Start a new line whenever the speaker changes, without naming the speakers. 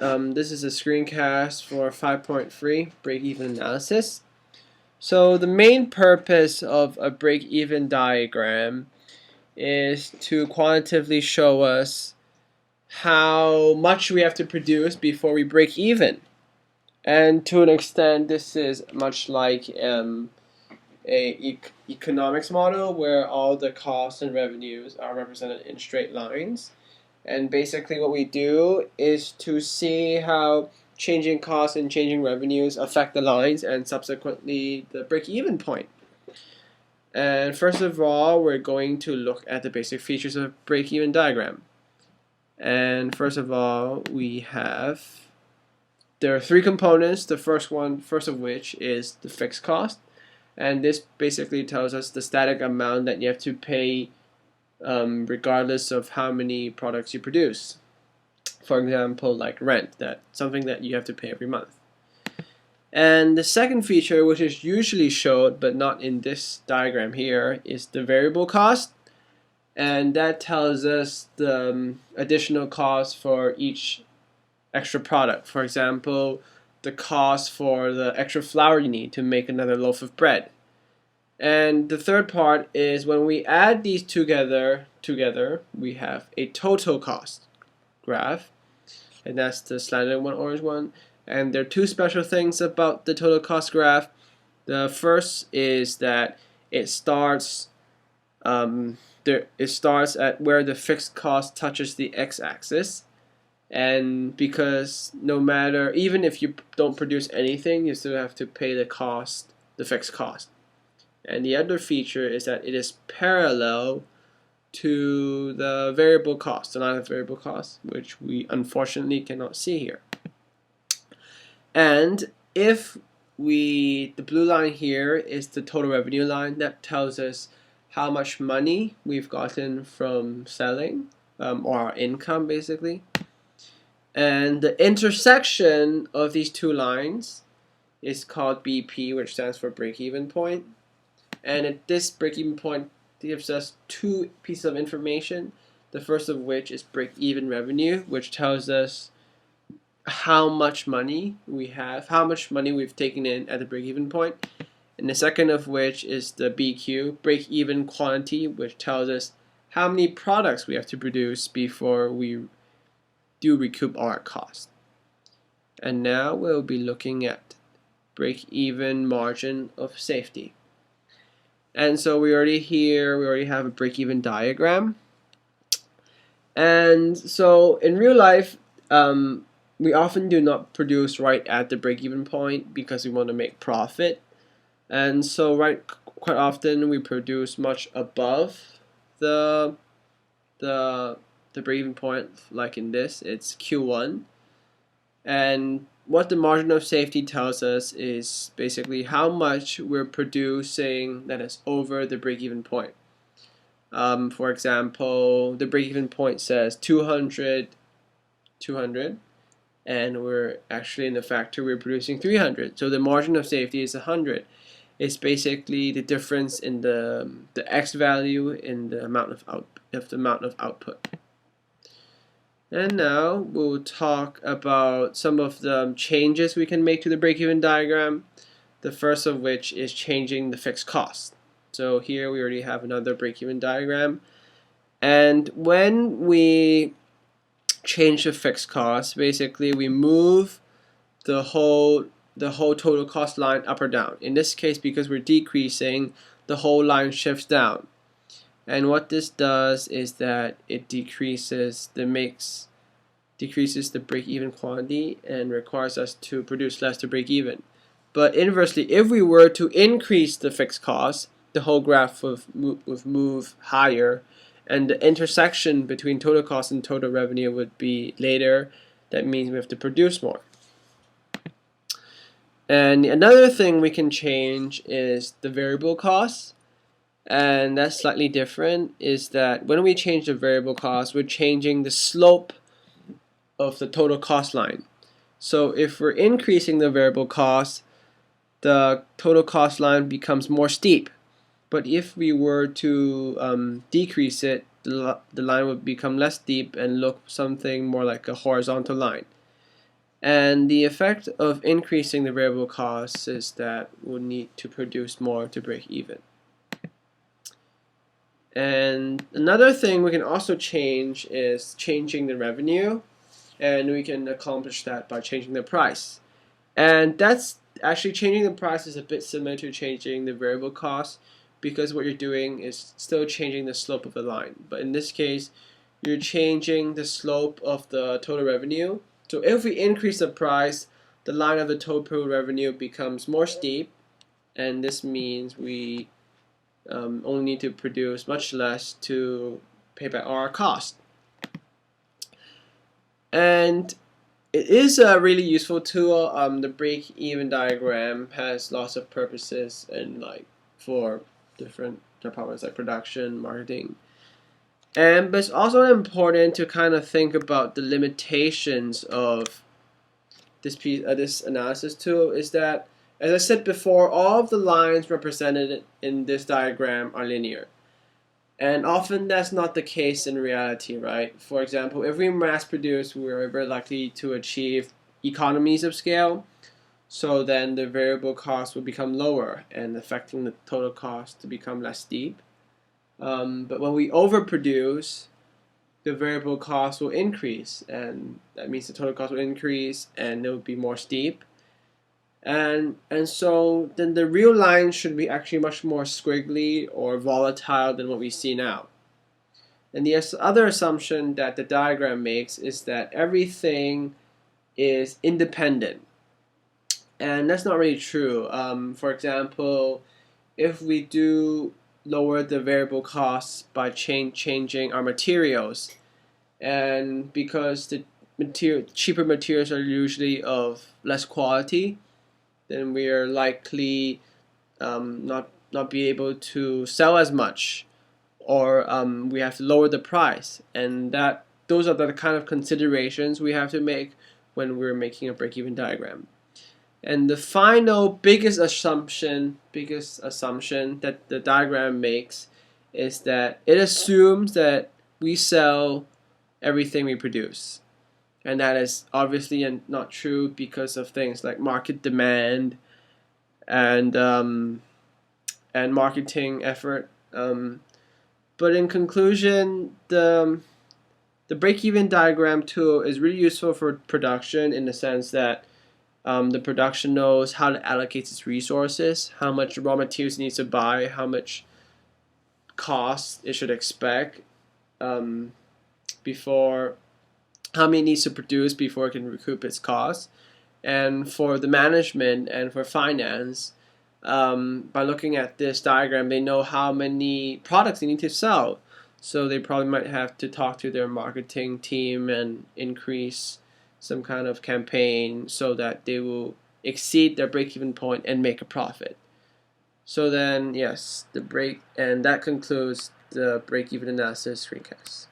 This is a screencast for 5.3 break-even analysis. So the main purpose of a break-even diagram is to quantitatively show us how much we have to produce before we break even. And to an extent, this is much like economics model where all the costs and revenues are represented in straight lines. And basically what we do is to see how changing costs and changing revenues affect the lines and subsequently the break-even point. And first of all, we're going to look at the basic features of a break-even diagram. And first of all, there are three components. The first of which is the fixed cost. And this basically tells us the static amount that you have to pay regardless of how many products you produce. For example, like rent, that's something that you have to pay every month. And the second feature, which is usually showed but not in this diagram here, is the variable cost. And that tells us the additional cost for each extra product. For example, the cost for the extra flour you need to make another loaf of bread. And the third part is when we add these together, we have a total cost graph. And that's the slanted one, orange one. And there are two special things about the total cost graph. The first is that it starts at where the fixed cost touches the x-axis. And because even if you don't produce anything, you still have to pay the fixed cost. And the other feature is that it is parallel to the variable cost, the line of variable cost, which we unfortunately cannot see here. And if the blue line here is the total revenue line, that tells us how much money we've gotten from selling, or our income basically. And the intersection of these two lines is called BP, which stands for break-even point. And at this break-even point gives us two pieces of information. The first of which is break-even revenue, which tells us how much money we have, how much money we've taken in at the break-even point. And the second of which is the BQ, break-even quantity, which tells us how many products we have to produce before we do recoup our cost. And now we'll be looking at break-even margin of safety. And so we already have a break-even diagram. And so in real life, we often do not produce right at the break-even point because we want to make profit. And so quite often we produce much above the break-even point, like in this, it's Q1. And what the margin of safety tells us is basically how much we're producing that is over the break-even point. For example, the break-even point says 200, and we're actually in the factory we're producing 300. So the margin of safety is 100. It's basically the difference in the x value in the amount of output. And now we'll talk about some of the changes we can make to the break-even diagram. The first of which is changing the fixed cost. So here we already have another break-even diagram. And when we change the fixed cost, basically we move the whole total cost line up or down. In this case, because we're decreasing, the whole line shifts down. And what this does is that it decreases the break-even quantity and requires us to produce less to break even. But inversely, if we were to increase the fixed cost, the whole graph would move higher, and the intersection between total cost and total revenue would be later. That means we have to produce more. And another thing we can change is the variable cost. And that's slightly different, is that when we change the variable cost, we're changing the slope of the total cost line. So if we're increasing the variable cost, the total cost line becomes more steep. But if we were to decrease it, the line would become less steep and look something more like a horizontal line. And the effect of increasing the variable costs is that we'll need to produce more to break even. And another thing we can also change is changing the revenue, and we can accomplish that by changing the price. And that's actually changing the price is a bit similar to changing the variable cost, because what you're doing is still changing the slope of the line. But in this case, you're changing the slope of the total revenue. So if we increase the price, the line of the total revenue becomes more steep, and this means we only need to produce much less to pay back our cost. And it is a really useful tool. The break-even diagram has lots of purposes and for different departments like production, marketing. But it's also important to kind of think about the limitations of this analysis tool. Is that, as I said before, all of the lines represented in this diagram are linear. And often that's not the case in reality, right? For example, if we mass produce, we're very likely to achieve economies of scale. So then the variable cost will become lower and affecting the total cost to become less steep. But when we overproduce, the variable cost will increase, and that means the total cost will increase and it will be more steep. And so then the real line should be actually much more squiggly or volatile than what we see now. And the other assumption that the diagram makes is that everything is independent. And that's not really true. For example, if we do lower the variable costs by changing our materials, and because the cheaper materials are usually of less quality, then we are likely not be able to sell as much, or we have to lower the price, and those are the kind of considerations we have to make when we're making a break-even diagram. And the final biggest assumption that the diagram makes is that it assumes that we sell everything we produce. And that is obviously not true because of things like market demand and marketing effort. But in conclusion, the break-even diagram tool is really useful for production in the sense that the production knows how to allocate its resources, how much raw materials it needs to buy, how much cost it should expect before, how many it needs to produce before it can recoup its costs. And for the management and for finance, by looking at this diagram, they know how many products they need to sell. So they probably might have to talk to their marketing team and increase some kind of campaign so that they will exceed their break-even point and make a profit. So then, yes, and that concludes the break-even analysis screencast.